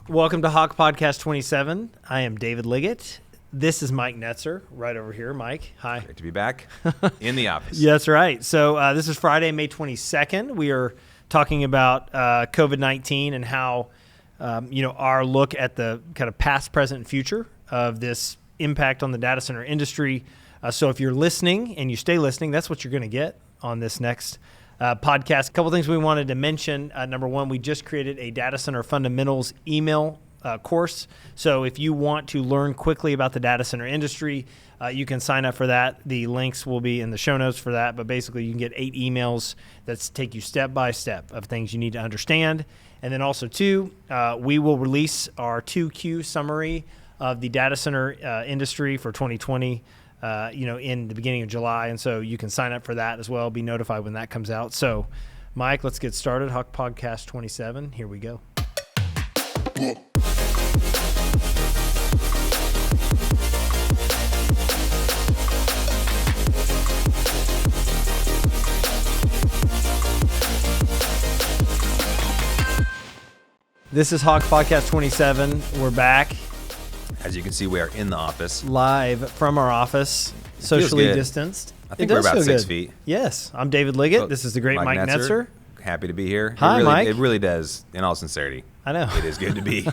Welcome to HawkPodcast 27. I am David Liggett. This is Mike Netzer, right over here. Mike, hi. Great to be back in the office. Yeah, that's right. So this is Friday, May 22nd. We are talking about COVID-19 and how, our look at the kind of past, present, and future of this impact on the data center industry. So if you're listening and you stay listening, that's what you're going to get on this next podcast. A couple things we wanted to mention. Number one, we just created a data center fundamentals email course. So if you want to learn quickly about the data center industry, you can sign up for that. The links will be in the show notes for that. But basically, you can get 8 emails that take you step by step of things you need to understand. And then also, too, we will release our 2Q summary of the data center industry for 2020. In the beginning of July. And so you can sign up for that as well, be notified when that comes out. So, Mike, let's get started. HawkPodcast 27. Here we go. This is HawkPodcast 27. We're back. As you can see, we are in the office. Live from our office, socially distanced. I think we're about 6 feet. Yes. I'm David Liggett. This is the great Mike Netzer. Happy to be here. Hi, Mike. It really does, in all sincerity. I know. It is good to be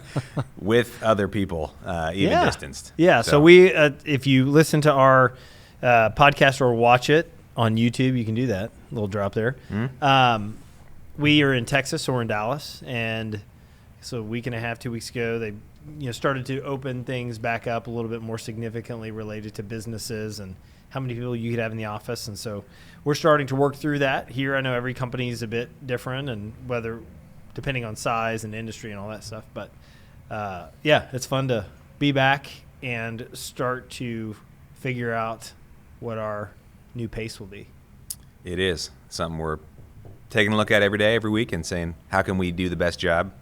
with other people, even distanced. Yeah. So we, if you listen to our podcast or watch it on YouTube, you can do that. A little drop there. Mm-hmm. We are in Texas, so we're in Dallas. And so a week and a half, 2 weeks ago, they started to open things back up a little bit more significantly related to businesses and how many people you could have in the office. And so we're starting to work through that here. I know every company is a bit different and whether depending on size and industry and all that stuff. But it's fun to be back and start to figure out what our new pace will be. It is something we're taking a look at every day, every week and saying, how can we do the best job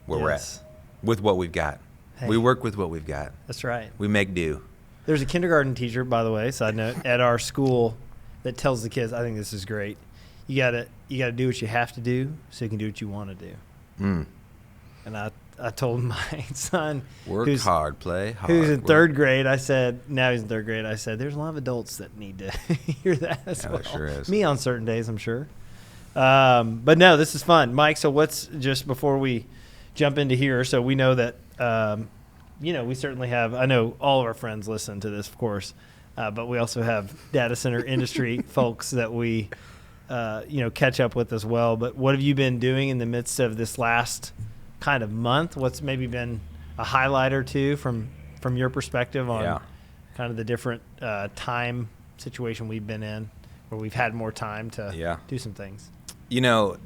where we're at with what we've got? Hey, we work with what we've got. That's right. We make do. There's a kindergarten teacher, by the way, side note, at our school that tells the kids, I think this is great. You gotta do what you have to do so you can do what you want to do. Mm. And I told my son, work hard, play hard. Who's in third grade, I said, now he's in third grade, I said, there's a lot of adults that need to hear that as well. There sure is. Me on certain days, I'm sure. But no, this is fun. Mike, so what's just before we jump into here, so we know that we certainly have, I know all of our friends listen to this, of course, but we also have data center industry folks that we catch up with as well. But what have you been doing in the midst of this last kind of month? What's maybe been a highlight or two from your perspective on kind of the different time situation we've been in where we've had more time to do some things?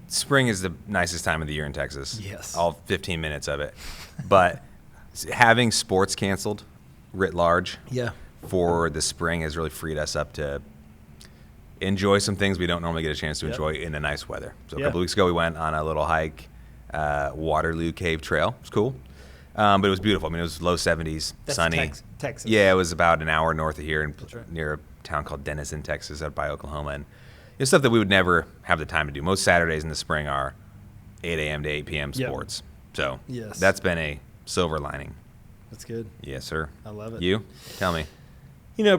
Spring is the nicest time of the year in Texas. Yes. All 15 minutes of it. But having sports canceled writ large for the spring has really freed us up to enjoy some things we don't normally get a chance to enjoy in the nice weather. So a couple of weeks ago, we went on a little hike, Waterloo Cave Trail. It was cool. But it was beautiful. I mean, it was low 70s, That's sunny. Texas. Yeah, it was about an hour north of here near a town called Denison, Texas, out by Oklahoma. And it's stuff that we would never have the time to do. Most Saturdays in the spring are 8 a.m. to 8 p.m. sports. So that's been a silver lining. That's good. Yes, sir. I love it. You? Tell me.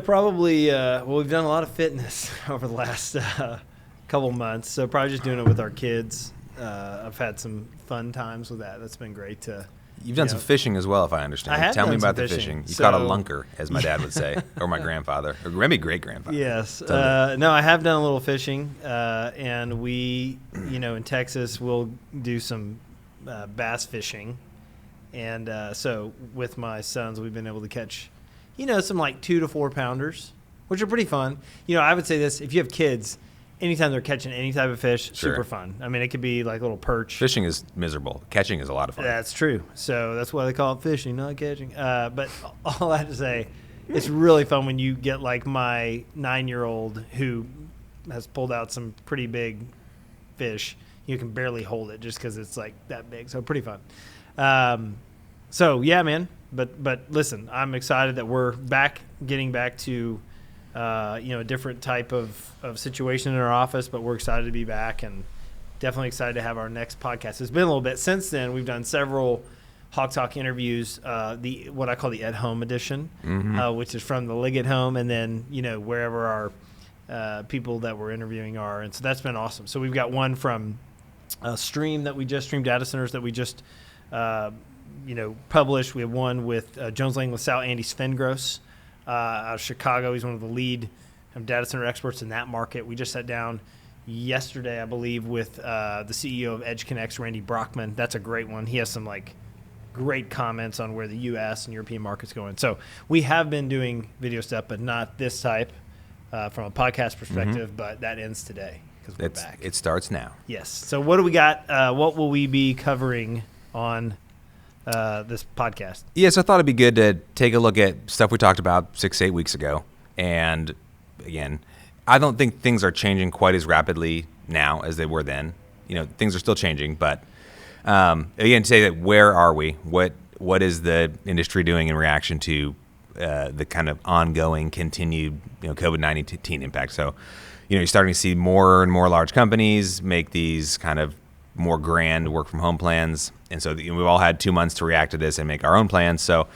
Probably, we've done a lot of fitness over the last couple months. So probably just doing it with our kids. I've had some fun times with that. That's been great to... You've done some fishing as well, if I understand. I have Tell done me about some the fishing. fishing. You caught a lunker, as my dad would say, or my grandfather, or maybe great-grandfather. Yes. No, I have done a little fishing, and we, in Texas, we'll do some bass fishing. And so with my sons, we've been able to catch, some like 2 to 4 pounders, which are pretty fun. I would say this, if you have kids, anytime they're catching any type of fish, super fun. I mean, it could be like a little perch. Fishing is miserable. Catching is a lot of fun. That's true. So that's why they call it fishing, not catching. But all I have to say, it's really fun when you get like my 9-year-old who has pulled out some pretty big fish. You can barely hold it just because it's like that big. So pretty fun. So yeah, man. But listen, I'm excited that we're getting back to a different type of situation in our office, but we're excited to be back and definitely excited to have our next podcast. It's been a little bit since then. We've done several Hawk Talk interviews, what I call the at home edition, which is from the Liggett home, and then wherever our people that we're interviewing are, and so that's been awesome. So we've got one from a stream that we just streamed, data centers that we just published. We have one with Jones Lang LaSalle, Andy Svengross out of Chicago. He's one of the lead data center experts in that market. We just sat down yesterday, I believe, with the CEO of EdgeConneX, Randy Brockman. That's a great one. He has some great comments on where the U.S. and European market's going. So we have been doing video stuff, but not this type from a podcast perspective, but that ends today because we're back. It starts now. Yes. So what do we got? What will we be covering on this podcast? Yes, I thought it'd be good to take a look at stuff we talked about 6-8 weeks ago. And again, I don't think things are changing quite as rapidly now as they were then. Things are still changing, but again, to say that where are we? What is the industry doing in reaction to the kind of ongoing, continued COVID-19 impact? So, you're starting to see more and more large companies make these kind of more grand work from home plans, and so we've all had 2 months to react to this and make our own plans. So,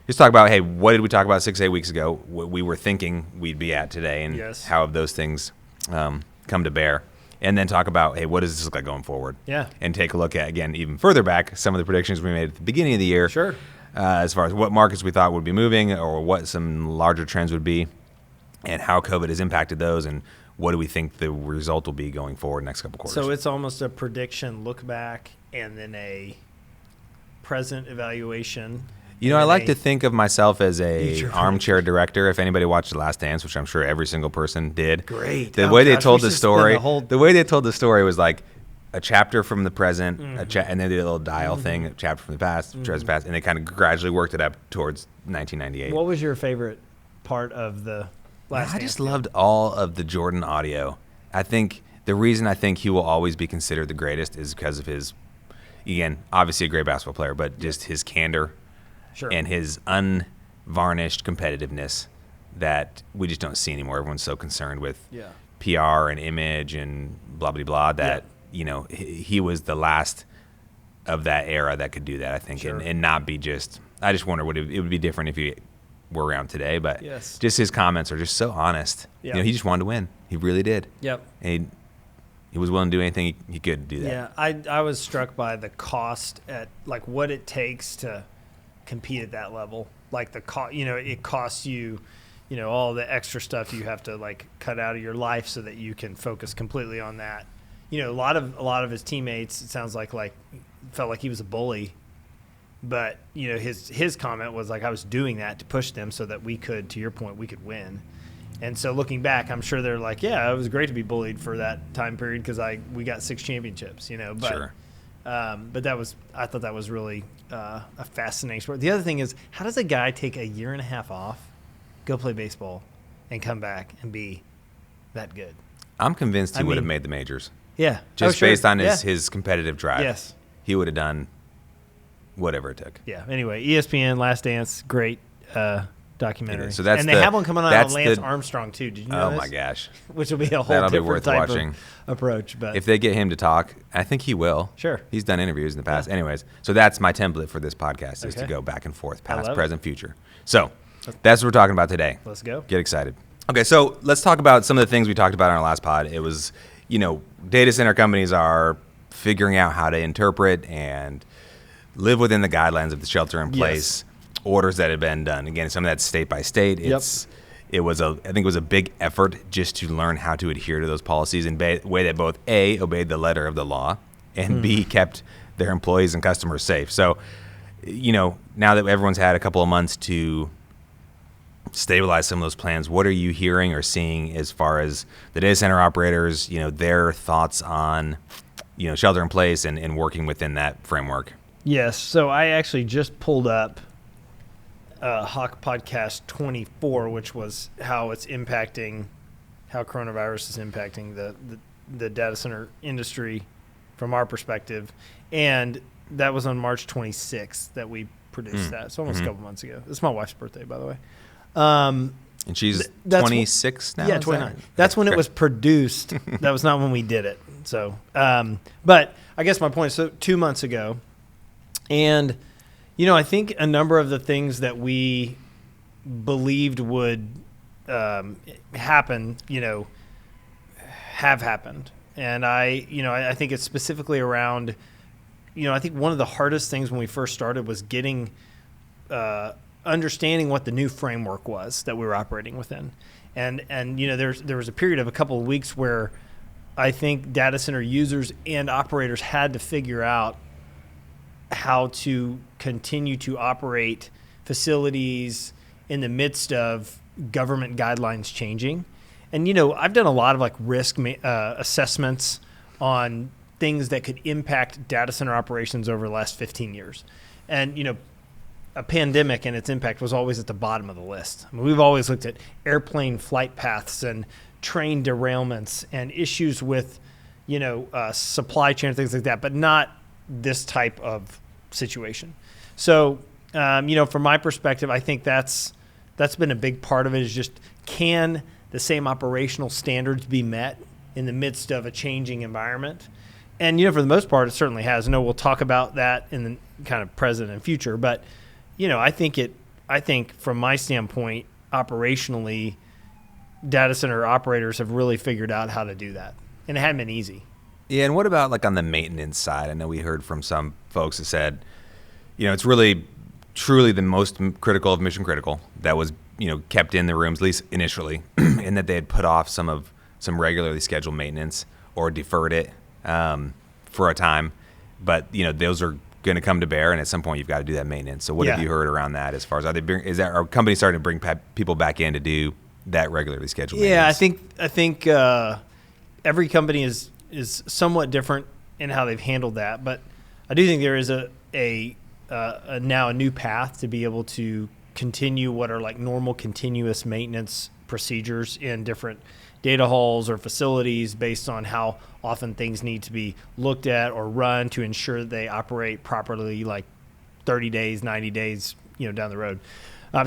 just talk about, hey, what did we talk about 6-8 weeks ago? What we were thinking we'd be at today, and how have those things come to bear? And then talk about, hey, what does this look like going forward? Yeah. And take a look at, again, even further back, some of the predictions we made at the beginning of the year. Sure. As far as what markets we thought would be moving or what some larger trends would be and how COVID has impacted those and what do we think the result will be going forward next couple quarters. So it's almost a prediction, look back, and then a present evaluation. I like to think of myself as a armchair director. If anybody watched The Last Dance, which I'm sure every single person did. Great. The way they told the story was like a chapter from the present, and then they did a little dial thing, a chapter from the past, present, past, and they kind of gradually worked it up towards 1998. What was your favorite part of the Last Dance? I just loved all of the Jordan audio. I think the reason I think he will always be considered the greatest is because of his, again, obviously a great basketball player, but just his candor. Sure. And his unvarnished competitiveness that we just don't see anymore. Everyone's so concerned with PR and image and blah, blah, blah, that, he was the last of that era that could do that, I think, Sure. and not be just – I just wonder what it would be different if he were around today. But just his comments are just so honest. Yep. He just wanted to win. He really did. Yep. And he was willing to do anything he could to do that. Yeah, I was struck by the cost at what it takes to – compete at that level, it costs you all the extra stuff you have to cut out of your life so that you can focus completely on that. A lot of his teammates, it sounds like felt like he was a bully, but his comment was I was doing that to push them so that we could, to your point, we could win. And so looking back, I'm sure they're it was great to be bullied for that time period because we got 6 championships, but Sure. But I thought that was really a fascinating sport. The other thing is, how does a guy take a year and a half off, go play baseball, and come back and be that good? I'm convinced he would have made the majors. Yeah. Just based on his competitive drive. Yes. He would have done whatever it took. Yeah. Anyway, ESPN, Last Dance, great documentary. So that's and they have one coming out on Lance Armstrong, too. Did you know this? Oh, my gosh. Which will be a whole different type of approach. But if they get him to talk, I think he will. Sure. He's done interviews in the past. Yeah. Anyways, so that's my template for this podcast is to go back and forth, past, present, future. So that's what we're talking about today. Let's go. Get excited. Okay, so let's talk about some of the things we talked about in our last pod. It was, data center companies are figuring out how to interpret and live within the guidelines of the shelter in place. Orders that had been done. Again, some of that's state by state. I think it was a big effort just to learn how to adhere to those policies in a way that both A, obeyed the letter of the law, and B, kept their employees and customers safe. So, now that everyone's had a couple of months to stabilize some of those plans, what are you hearing or seeing as far as the data center operators, their thoughts on, shelter in place and working within that framework? Yes. So I actually just pulled up HawkPodcast 24, which was how coronavirus is impacting the data center industry from our perspective. And that was on March 26th that we produced that. So almost a couple months ago. It's my wife's birthday, by the way. And she's 26 now? Yeah, 29. That's when it was produced. That was not when we did it. So, but I guess my point is, so 2 months ago, and I think a number of the things that we believed would happen, have happened. And I think it's specifically around, I think one of the hardest things when we first started was getting, understanding what the new framework was that we were operating within. And there was a period of a couple of weeks where I think data center users and operators had to figure out how to continue to operate facilities in the midst of government guidelines changing. And, I've done a lot of risk assessments on things that could impact data center operations over the last 15 years. And, a pandemic and its impact was always at the bottom of the list. I mean, we've always looked at airplane flight paths and train derailments and issues with, supply chain and things like that, but not this type of situation. So, from my perspective, I think that's been a big part of it, is just, can the same operational standards be met in the midst of a changing environment? And, for the most part, it certainly has. We'll talk about that in the kind of present and future, but, I think from my standpoint, operationally, data center operators have really figured out how to do that, and it hadn't been easy. Yeah, and what about on the maintenance side? I know we heard from some folks that said, it's really truly the most critical of mission critical that was, kept in the rooms, at least initially, and that they had put off some regularly scheduled maintenance or deferred it for a time. But, those are going to come to bear, and at some point you've got to do that maintenance. So what have you heard around that as far as are companies starting to bring people back in to do that regularly scheduled maintenance? Yeah, I think every company is somewhat different in how they've handled that, but I do think there is now a new path to be able to continue what are normal continuous maintenance procedures in different data halls or facilities based on how often things need to be looked at or run to ensure they operate properly, 30 days, 90 days, down the road.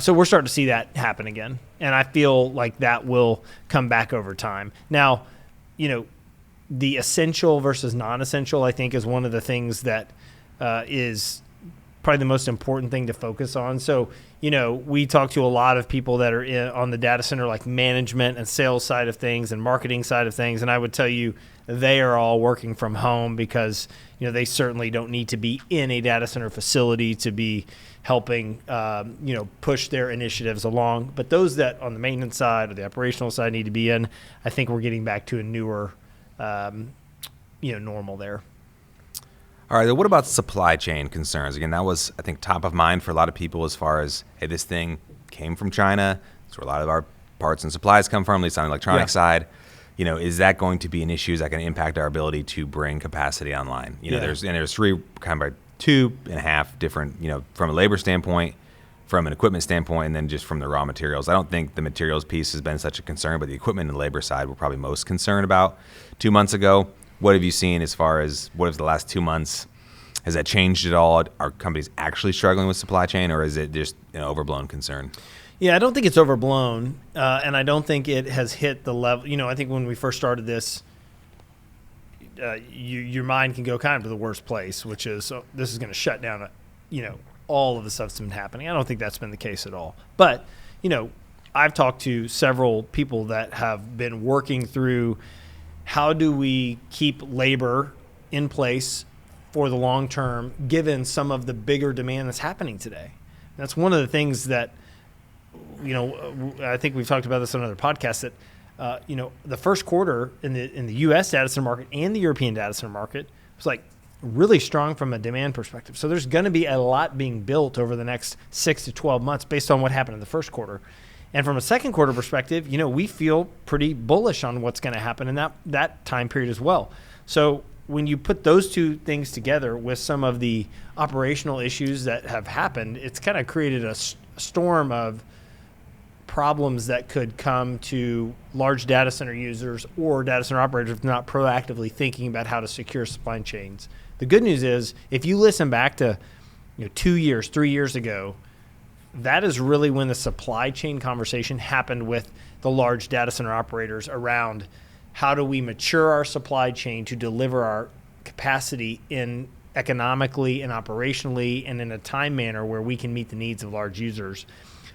So we're starting to see that happen again, and I feel like that will come back over time. Now, the essential versus non-essential, I think, is one of the things that is probably the most important thing to focus on. So, we talk to a lot of people that are on the data center, management and sales side of things and marketing side of things. And I would tell you, they are all working from home because, they certainly don't need to be in a data center facility to be helping, push their initiatives along. But those that on the maintenance side or the operational side need to be in, I think we're getting back to a newer, normal there. All right, what about supply chain concerns? Again, that was, I think, top of mind for a lot of people as far as, hey, this thing came from China. That's where a lot of our parts and supplies come from, at least on the electronic side. Is that going to be an issue? Is that going to impact our ability to bring capacity two and a half different, from a labor standpoint, from an equipment standpoint, and then just from the raw materials. I don't think the materials piece has been such a concern, but the equipment and labor side we're probably most concerned about 2 months ago. What have you seen as far as what is the last 2 months? Has that changed at all? Are companies actually struggling with supply chain, or is it just an overblown concern? Yeah, I don't think it's overblown, and I don't think it has hit the level. I think when we first started this, your mind can go kind of to the worst place, which is this is going to shut down, all of the stuff that's been happening. I don't think that's been the case at all. But, I've talked to several people that have been working through how do we keep labor in place for the long term, given some of the bigger demand that's happening today. That's one of the things that, I think we've talked about this on other podcasts, that, the first quarter in the U.S. data center market and the European data center market was really strong from a demand perspective. So there's going to be a lot being built over the next 6 to 12 months based on what happened in the first quarter. And from a second quarter perspective, we feel pretty bullish on what's going to happen in that time period as well. So when you put those two things together with some of the operational issues that have happened, it's kind of created a storm of problems that could come to large data center users or data center operators if not proactively thinking about how to secure supply chains. The good news is, if you listen back to 2 years, 3 years ago, that is really when the supply chain conversation happened with the large data center operators around how do we mature our supply chain to deliver our capacity in economically and operationally and in a time manner where we can meet the needs of large users.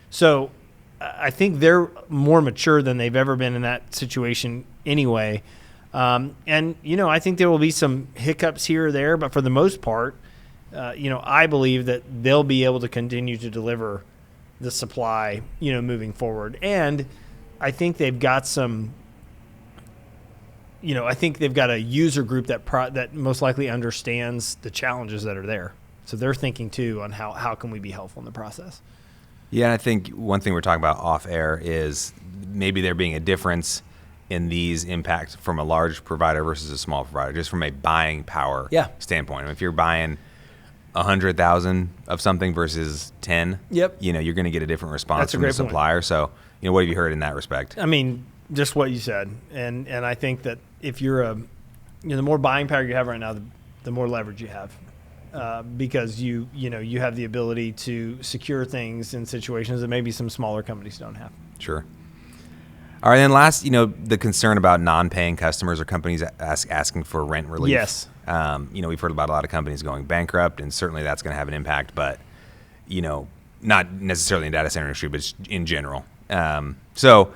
So I think they're more mature than they've ever been in that situation anyway. And, I think there will be some hiccups here or there, but for the most part, I believe that they'll be able to continue to deliver the supply, moving forward. And I think they've got a user group that most likely understands the challenges that are there. So they're thinking too on how can we be helpful in the process. Yeah, and I think one thing we're talking about off air is maybe there being a difference in these impacts from a large provider versus a small provider, just from a buying power standpoint. I mean, if you're buying 100,000 of something versus 10, you're going to get a different response from the supplier. Point. So, what have you heard in that respect? I mean, just what you said, and I think that if you're the more buying power you have right now, the more leverage you have. Because you have the ability to secure things in situations that maybe some smaller companies don't have. Sure. All right, then last, the concern about non-paying customers or companies asking for rent relief. Yes. We've heard about a lot of companies going bankrupt, and certainly that's going to have an impact, but, not necessarily in the data center industry, but in general. So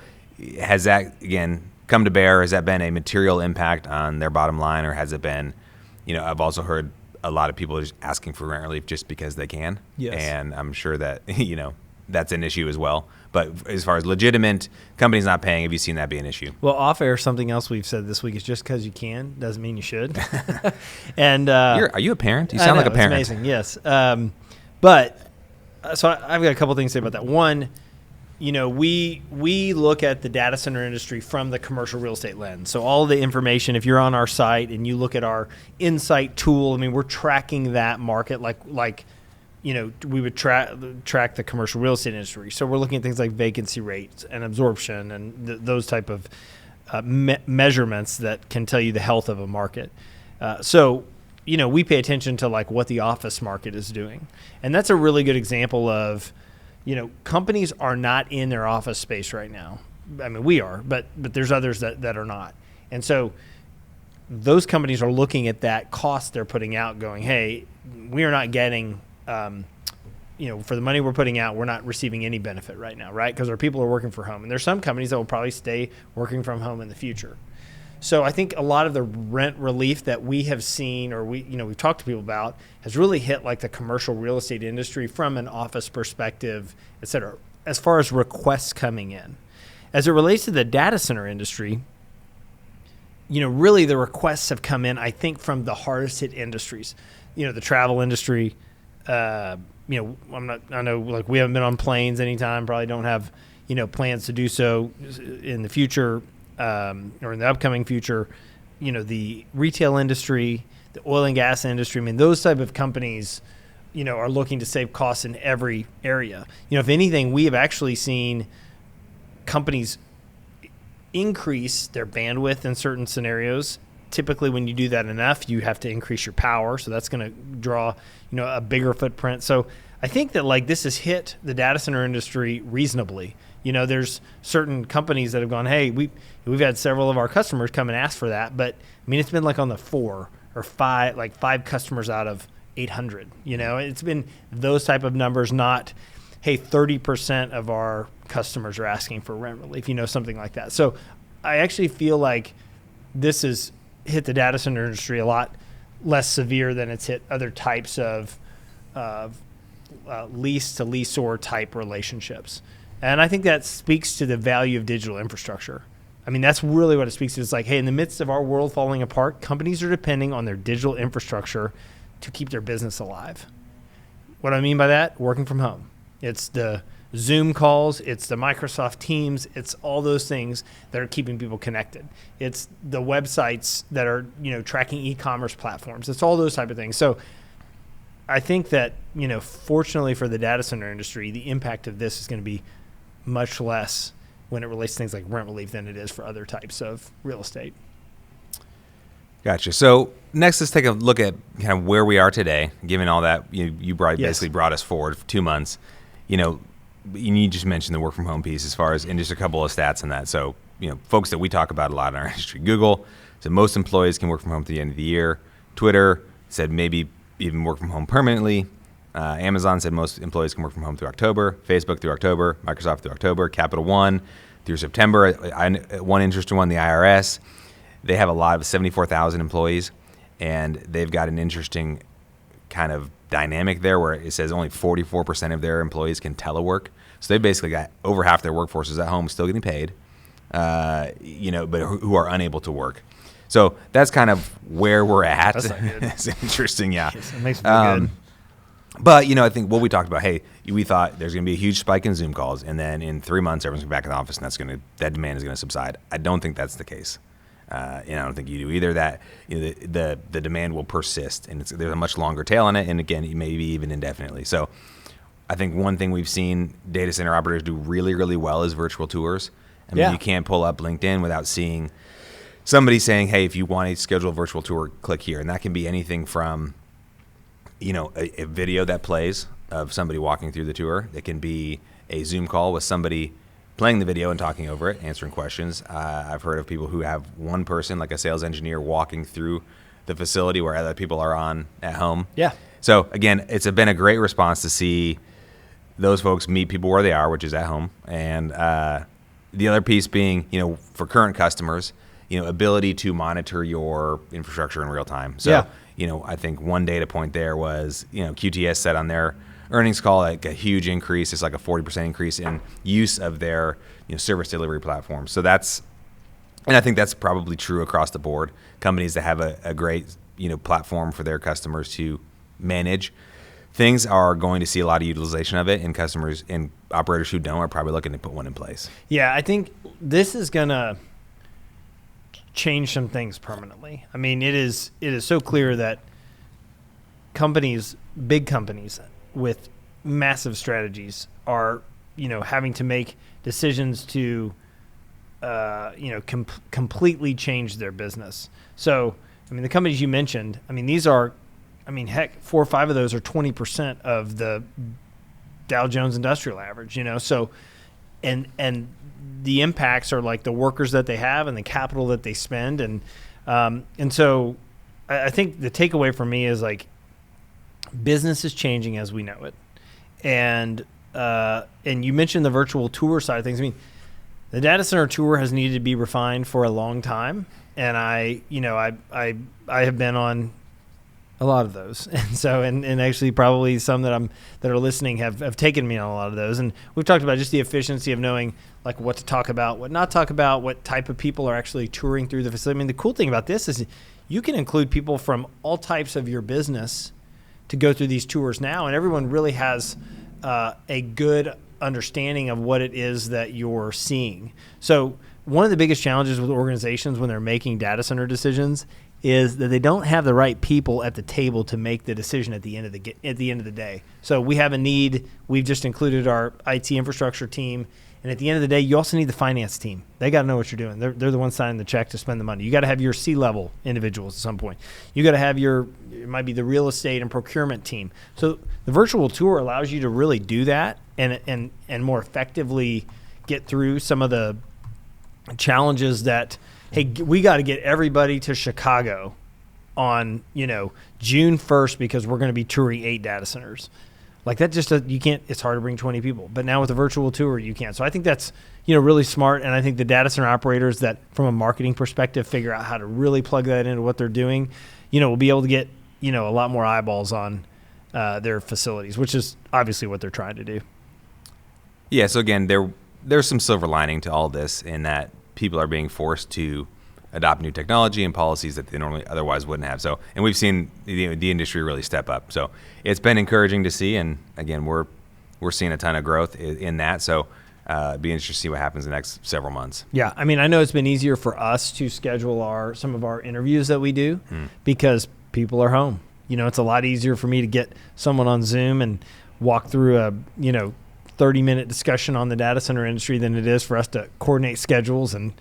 has that, again, come to bear? Has that been a material impact on their bottom line, or has it been, I've also heard a lot of people are just asking for rent relief just because they can. Yes. And I'm sure that, that's an issue as well. But as far as legitimate companies not paying, have you seen that be an issue? Well, off air, something else we've said this week is just because you can doesn't mean you should. And are you a parent? You sound like a parent. It's amazing, yes. But so I've got a couple things to say about that. One, we look at the data center industry from the commercial real estate lens. So all the information, if you're on our site and you look at our insight tool, I mean, we're tracking that market like we would track the commercial real estate industry. So we're looking at things like vacancy rates and absorption and those type of measurements that can tell you the health of a market. So we pay attention to like what the office market is doing. And that's a really good example of, companies are not in their office space right now. I mean, we are, but there's others that are not. And so those companies are looking at that cost they're putting out going, hey, we are not getting, for the money we're putting out, we're not receiving any benefit right now, right? Because our people are working from home. And there's some companies that will probably stay working from home in the future. So I think a lot of the rent relief that we have seen or we've talked to people about has really hit like the commercial real estate industry from an office perspective, et cetera, as far as requests coming in. As it relates to the data center industry, really the requests have come in, I think, from the hardest hit industries. The travel industry, I know like we haven't been on planes anytime, probably don't have, plans to do so in the future. Or in the upcoming future, the retail industry, the oil and gas industry, I mean, those type of companies, are looking to save costs in every area. If anything, we have actually seen companies increase their bandwidth in certain scenarios. Typically, when you do that enough, you have to increase your power. So that's going to draw, a bigger footprint. So I think that like this has hit the data center industry reasonably. There's certain companies that have gone, hey, we've had several of our customers come and ask for that, but I mean, it's been like on the 4 or 5, like 5 customers out of 800. It's been those type of numbers, not, hey, 30% of our customers are asking for rent relief, something like that. So I actually feel like this has hit the data center industry a lot less severe than it's hit other types of lease to leaseor type relationships. And I think that speaks to the value of digital infrastructure. I mean, that's really what it speaks to. It's like, hey, in the midst of our world falling apart, companies are depending on their digital infrastructure to keep their business alive. What I mean by that? Working from home. It's the Zoom calls, it's the Microsoft Teams, it's all those things that are keeping people connected. It's the websites that are, tracking e-commerce platforms. It's all those type of things. So I think that, fortunately for the data center industry, the impact of this is going to be much less when it relates to things like rent relief than it is for other types of real estate. Gotcha. So next, let's take a look at kind of where we are today, given all that you basically brought us forward for 2 months. You just mentioned the work from home piece as far as, and just a couple of stats on that. So, folks that we talk about a lot in our industry, Google said most employees can work from home to the end of the year. Twitter said maybe even work from home permanently. Amazon said most employees can work from home through October, Facebook through October, Microsoft through October, Capital One through September. One interesting one, the IRS, they have a lot of 74,000 employees, and they've got an interesting kind of dynamic there where it says only 44% of their employees can telework. So they basically got over half their workforce is at home still getting paid, but who are unable to work. So that's kind of where we're at. That's not good. It's interesting, yeah. It makes me feel good. But, I think what we talked about, hey, we thought there's going to be a huge spike in Zoom calls, and then in 3 months, everyone's going to be back in the office, and that demand is going to subside. I don't think that's the case. And I don't think you do either. That the demand will persist, and there's a much longer tail on it, and again, maybe even indefinitely. So I think one thing we've seen data center operators do really, really well is virtual tours. I mean, you can't pull up LinkedIn without seeing somebody saying, hey, if you want to schedule a virtual tour, click here. And that can be anything from a video that plays of somebody walking through the tour. It can be a Zoom call with somebody playing the video and talking over it, answering questions. I've heard of people who have one person, like a sales engineer, walking through the facility where other people are on at home. Yeah. So again, it's been a great response to see those folks meet people where they are, which is at home. And the other piece being, for current customers, ability to monitor your infrastructure in real time. So, I think one data point there was, QTS said on their earnings call, like a huge increase. It's like a 40% increase in use of their, service delivery platform. So and I think that's probably true across the board. Companies that have a great, platform for their customers to manage things are going to see a lot of utilization of it, and customers and operators who don't are probably looking to put one in place. Yeah, I think this is going to change some things permanently. I mean, it is so clear that big companies with massive strategies are, having to make decisions to, completely change their business. So, I mean, the companies you mentioned, these are, heck, 4 or 5 of those are 20% of the Dow Jones Industrial Average, So, and the impacts are like the workers that they have and the capital that they spend. And so I think the takeaway for me is like business is changing as we know it. And you mentioned the virtual tour side of things. The data center tour has needed to be refined for a long time. And I have been on a lot of those. And so, and actually probably some that are listening have taken me on a lot of those. And we've talked about just the efficiency of knowing like what to talk about, what not talk about, what type of people are actually touring through the facility. The cool thing about this is you can include people from all types of your business to go through these tours now. And everyone really has a good understanding of what it is that you're seeing. So one of the biggest challenges with organizations when they're making data center decisions is that they don't have the right people at the table to make the decision at the end of the day. So we have a need. We've just included our IT infrastructure team. And at the end of the day, you also need the finance team. They got to know what you're doing. They're the ones signing the check to spend the money. You got to have your C-level individuals at some point. You got to have it might be the real estate and procurement team. So the virtual tour allows you to really do that and more effectively get through some of the challenges that, hey, we got to get everybody to Chicago on, June 1st because we're going to be touring 8 data centers. Like that just, you can't, it's hard to bring 20 people. But now with a virtual tour, you can. So I think that's, really smart. And I think the data center operators that from a marketing perspective figure out how to really plug that into what they're doing, will be able to get, a lot more eyeballs on their facilities, which is obviously what they're trying to do. Yeah. So again, there's some silver lining to all this in that people are being forced to adopt new technology and policies that they normally otherwise wouldn't have. So, and we've seen the industry really step up. So it's been encouraging to see. And again, we're seeing a ton of growth in that. So it'd be interesting to see what happens in the next several months. Yeah. I know it's been easier for us to schedule some of our interviews that we do because people are home. It's a lot easier for me to get someone on Zoom and walk through a, 30-minute discussion on the data center industry than it is for us to coordinate schedules. And,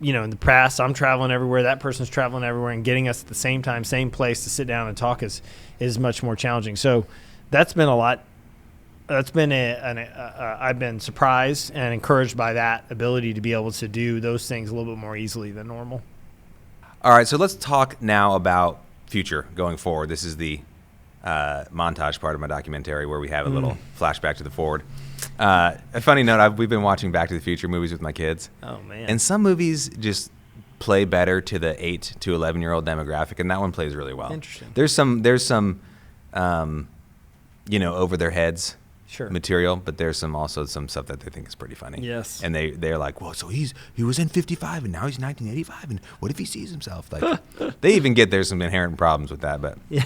in the past, I'm traveling everywhere, that person's traveling everywhere, and getting us at the same time, same place to sit down and talk is much more challenging. So that's been a lot. That's been I've been surprised and encouraged by that ability to be able to do those things a little bit more easily than normal. All right, so let's talk now about future going forward. This is the montage part of my documentary where we have a little flashback to the forward. A funny note, we've been watching Back to the Future movies with my kids. Oh, man. And some movies just play better to the 8 to 11-year-old demographic, and that one plays really well. Interesting. There's some over their heads material, but there's also some stuff that they think is pretty funny. Yes. And they're like, well, so he was in 55 and now he's 1985, and what if he sees himself? Like, they even get there's some inherent problems with that, but yeah.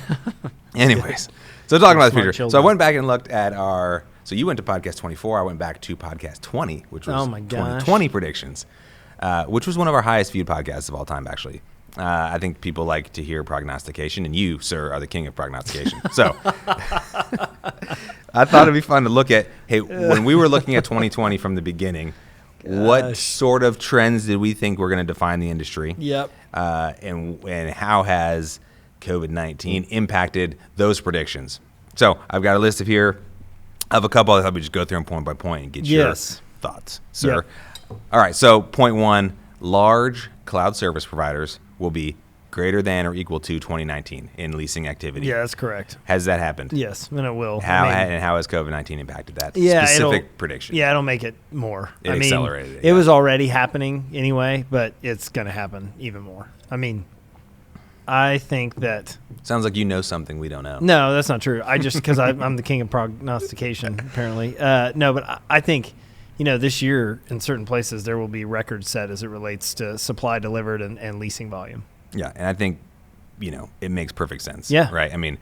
Anyways, so talking about the future. Children. So I went back and looked at so you went to podcast 24, I went back to podcast 20, which was 2020 predictions, which was one of our highest viewed podcasts of all time, actually. I think people like to hear prognostication, and you, sir, are the king of prognostication. So I thought it'd be fun to look at, hey, when we were looking at 2020 from the beginning, what sort of trends did we think were going to define the industry? Yep. And how has COVID-19 impacted those predictions? So I've got a list here of a couple. I thought we'd just go through them point by point and get your thoughts, sir. Yep. All right, so point one, large cloud service providers will be greater than or equal to 2019 in leasing activity. Yeah, that's correct. Has that happened? Yes, and it will. And how has COVID-19 impacted that specific prediction? Yeah, it'll make it more. Accelerated it. It was already happening anyway, but it's going to happen even more. I mean, I think that... Sounds like you know something we don't know. No, that's not true. I just, because I'm the king of prognostication, apparently. No, but I think... this year in certain places there will be records set as it relates to supply delivered and leasing volume. Yeah, and I think, it makes perfect sense. Yeah. Right? I mean,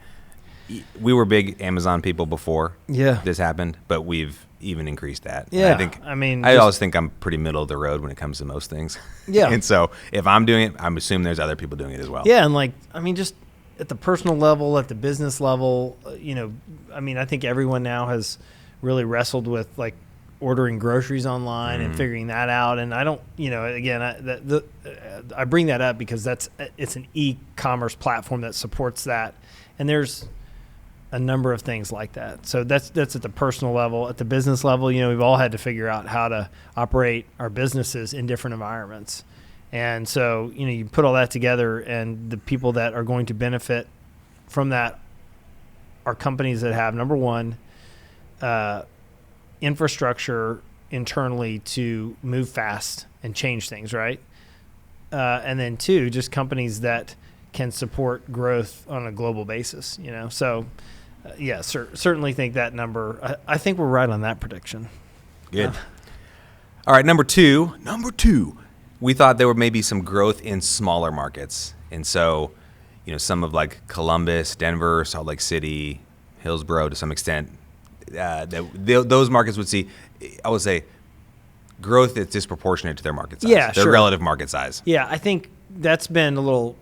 we were big Amazon people before this happened, but we've even increased that. Yeah. I always think I'm pretty middle of the road when it comes to most things. Yeah. And so if I'm doing it, I'm assuming there's other people doing it as well. Yeah, and just at the personal level, at the business level, I think everyone now has really wrestled with ordering groceries online and figuring that out. And I don't, again, I bring that up because it's an e-commerce platform that supports that. And there's a number of things like that. So that's at the personal level. At the business level, we've all had to figure out how to operate our businesses in different environments. And so, you put all that together, and the people that are going to benefit from that are companies that have, number one, infrastructure internally to move fast and change things, right? And then two, just companies that can support growth on a global basis, So, certainly think that number. I think we're right on that prediction. Good. All right, number two, we thought there would maybe some growth in smaller markets. And so, some of Columbus, Denver, Salt Lake City, Hillsborough to some extent, those markets would see, I would say, growth that's disproportionate to their market size, their relative market size. Yeah, I think that's been a little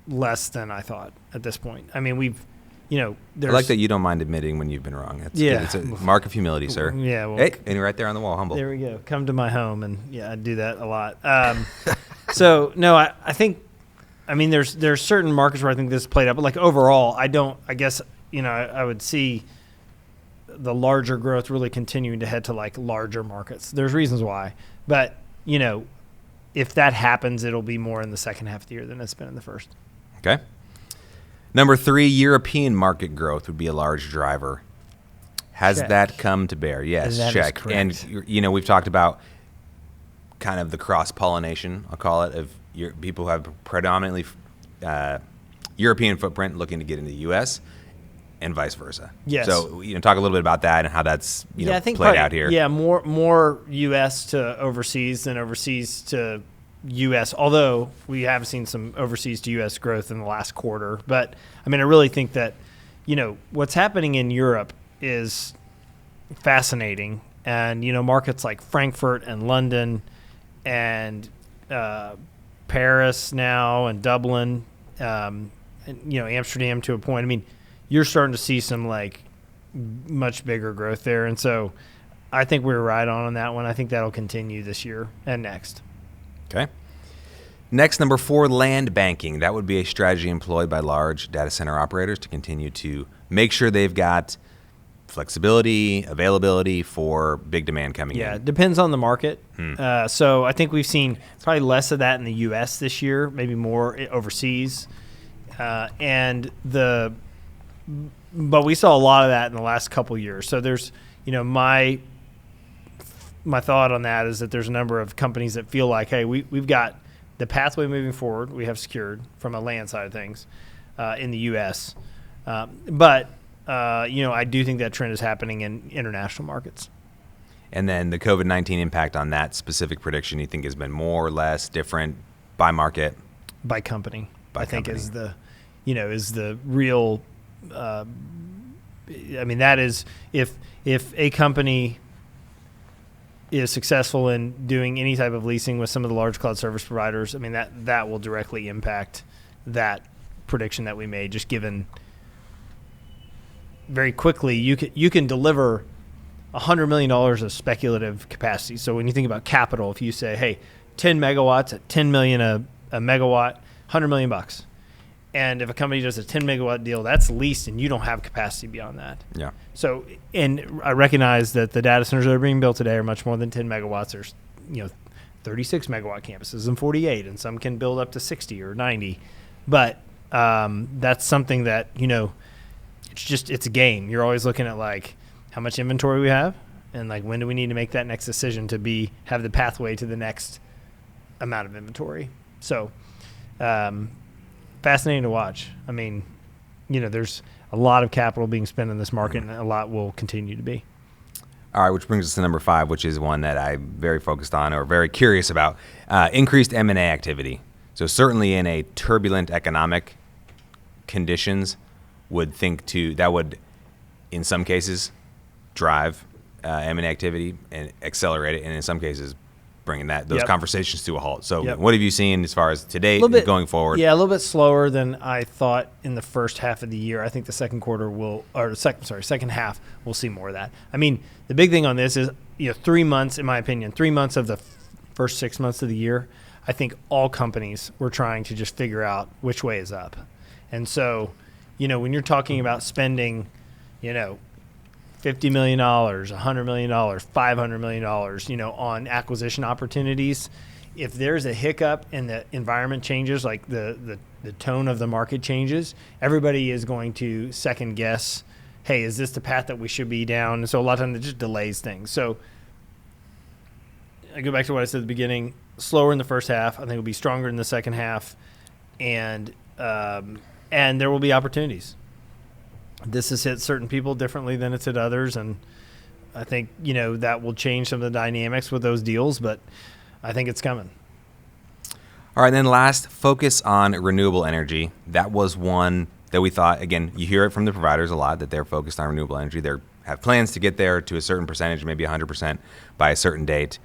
less than I thought at this point. I mean, we've, I like that you don't mind admitting when you've been wrong. It's a mark of humility, sir. Yeah. Well, hey, and you're right there on the wall, humble. There we go. Come to my home, and I do that a lot. So no, I think, there's certain markets where I think this played out, but overall, I guess, I would see the larger growth really continuing to head to larger markets. There's reasons why, but if that happens, it'll be more in the second half of the year than it's been in the first. Okay. Number 3, European market growth would be a large driver. Has that come to bear? Yes, that check. Is correct. And we've talked about kind of the cross-pollination, I'll call it, of people who have predominantly European footprint looking to get into the U.S., and vice versa. Yes. So, talk a little bit about that and how that's, I think played out here. Yeah, more U.S. to overseas than overseas to U.S., although we have seen some overseas to U.S. growth in the last quarter. But, I really think that, what's happening in Europe is fascinating. And, markets like Frankfurt and London and Paris now and Dublin, and, Amsterdam to a point. You're starting to see some much bigger growth there. And so I think we're right on that one. I think that'll continue this year and next. Okay. Next, number 4, land banking. That would be a strategy employed by large data center operators to continue to make sure they've got flexibility, availability for big demand coming in. Yeah, it depends on the market. So I think we've seen probably less of that in the U.S. this year, maybe more overseas. And But we saw a lot of that in the last couple of years. So there's, my thought on that is that there's a number of companies that feel like, hey, we've got the pathway moving forward. We have secured from a land side of things in the U.S. But I do think that trend is happening in international markets. And then the COVID-19 impact on that specific prediction, you think has been more or less different by market? By company. I think is the real, that is, if a company is successful in doing any type of leasing with some of the large cloud service providers, that will directly impact that prediction that we made, just given very quickly you can deliver $100 million of speculative capacity. So when you think about capital, if you say, hey, 10 megawatts at $10 million a megawatt, $100 million bucks. And if a company does a 10 megawatt deal, that's leased and you don't have capacity beyond that. Yeah. So, and I recognize that the data centers that are being built today are much more than 10 megawatts. There's, 36 megawatt campuses and 48, and some can build up to 60 or 90. But that's something that, it's a game. You're always looking at like how much inventory we have and like when do we need to make that next decision to have the pathway to the next amount of inventory. So, fascinating to watch. There's a lot of capital being spent in this market, and a lot will continue to be. All right, which brings us to number 5, which is one that I'm very focused on or very curious about, increased M&A activity. So certainly in a turbulent economic conditions, that would, in some cases, drive M&A activity and accelerate it, and in some cases, bringing those conversations to a halt. So what have you seen as far as today going forward? Yeah, a little bit slower than I thought in the first half of the year. I think the second half we'll see more of that. The big thing on this is 3 months, in my opinion, 3 months of the first 6 months of the year, I think all companies were trying to just figure out which way is up. And so, when you're talking about spending, $50 million, $100 million, $500 million, on acquisition opportunities, if there's a hiccup and the environment changes, like the tone of the market changes, everybody is going to second guess, hey, is this the path that we should be down? And so a lot of times it just delays things. So I go back to what I said at the beginning, slower in the first half. I think it'll be stronger in the second half, and there will be opportunities. This has hit certain people differently than it's hit others, and I think, that will change some of the dynamics with those deals, but I think it's coming. All right, then last, focus on renewable energy. That was one that we thought, again, you hear it from the providers a lot, that they're focused on renewable energy. They have plans to get there to a certain percentage, maybe 100% by a certain date.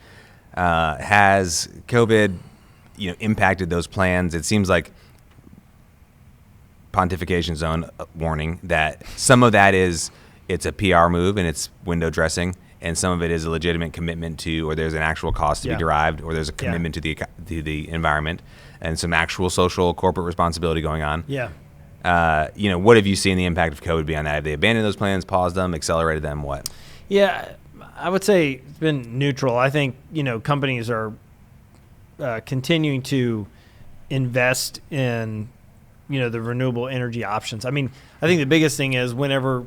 Has COVID, impacted those plans? It seems like pontification zone warning that some of that it's a PR move and it's window dressing, and some of it is a legitimate commitment to, or there's an actual cost to be derived, or there's a commitment to the environment and some actual social corporate responsibility going on. Yeah. What have you seen the impact of COVID be on that? Have they abandoned those plans, paused them, accelerated them? What? Yeah, I would say it's been neutral. I think, companies are continuing to invest in the renewable energy options. I think the biggest thing is whenever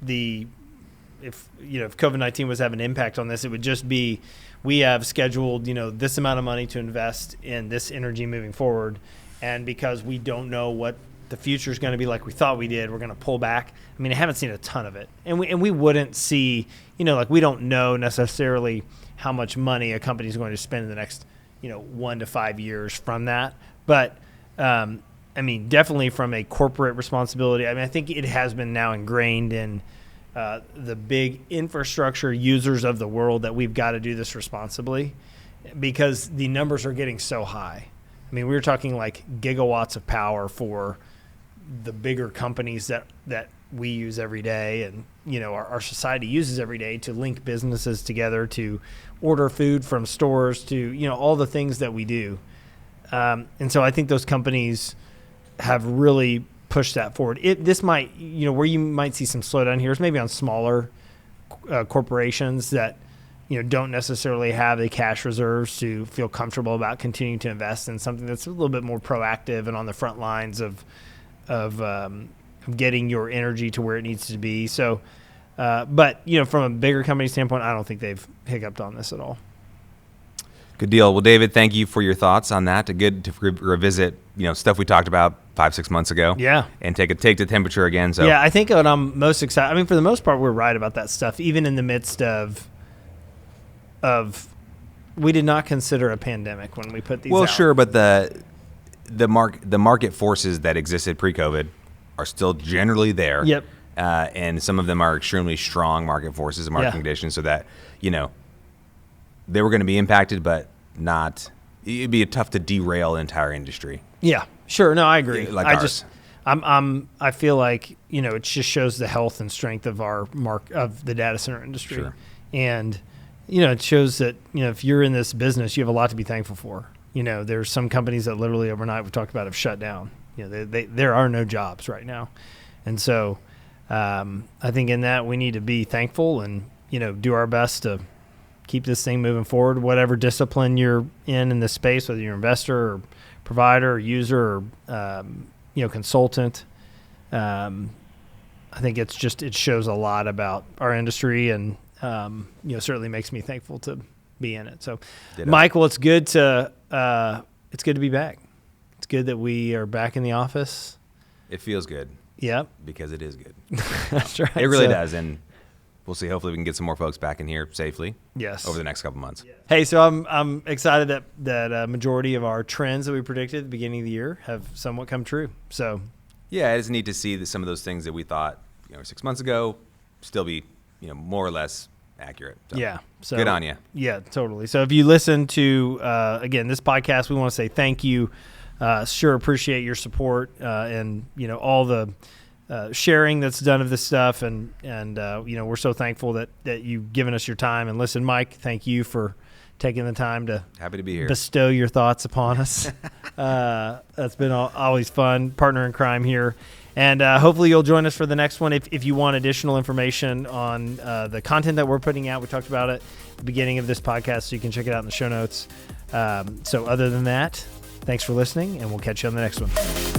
if COVID-19 was having an impact on this, it would just be, we have scheduled, this amount of money to invest in this energy moving forward. And because we don't know what the future is going to be like we thought we did, we're going to pull back. I haven't seen a ton of it. And we wouldn't see, we don't know necessarily how much money a company is going to spend in the next, 1 to 5 years from that. But, definitely from a corporate responsibility, I think it has been now ingrained in the big infrastructure users of the world that we've got to do this responsibly, because the numbers are getting so high. We were talking like gigawatts of power for the bigger companies that we use every day, and our society uses every day to link businesses together, to order food from stores, to all the things that we do. And so I think those companies have really pushed that forward. This might, where you might see some slowdown here is maybe on smaller corporations that, don't necessarily have the cash reserves to feel comfortable about continuing to invest in something that's a little bit more proactive and on the front lines of getting your energy to where it needs to be. So, but from a bigger company standpoint, I don't think they've hiccuped on this at all. Good deal. Well, David, thank you for your thoughts on that. Good to revisit, stuff we talked about 5-6 months ago. Yeah. And take the temperature again. So yeah, I think what I'm most excited. I mean, for the most part, we're right about that stuff, even in the midst of we did not consider a pandemic when we put these out. Well, sure, but the market forces that existed pre-COVID are still generally there. Yep. And some of them are extremely strong market forces and market conditions, so that they were going to be impacted, but not. It'd be tough to derail an entire industry. Yeah, sure. No, I agree. Like ours. I feel like it just shows the health and strength of of the data center industry, sure. And it shows that if you're in this business, you have a lot to be thankful for. There's some companies that literally overnight we've talked about have shut down. There are no jobs right now, and so I think in that we need to be thankful and do our best to keep this thing moving forward. Whatever discipline you're in this space, whether you're an investor or provider or user or consultant, I think it shows a lot about our industry and certainly makes me thankful to be in it. So, Michael, it's good to be back. It's good that we are back in the office. It feels good. Yep. Because it is good. That's right. It really does, and we'll see. Hopefully, we can get some more folks back in here safely. Yes. Over the next couple months. Hey, so I'm excited that a majority of our trends that we predicted at the beginning of the year have somewhat come true. So. Yeah, it's neat to see that some of those things that we thought 6 months ago still be more or less accurate. So, yeah. So good on you. Yeah, totally. So if you listen to again this podcast, we want to say thank you. Sure appreciate your support and all the sharing that's done of this stuff, and we're so thankful that you've given us your time and listen. Mike, thank you for taking the time to happy to be here, bestow your thoughts upon us. That's been always fun, partner in crime here. And hopefully you'll join us for the next one. If you want additional information on the content that we're putting out, we talked about it at the beginning of this podcast, so you can check it out in the show notes. So other than that, thanks for listening, and we'll catch you on the next one.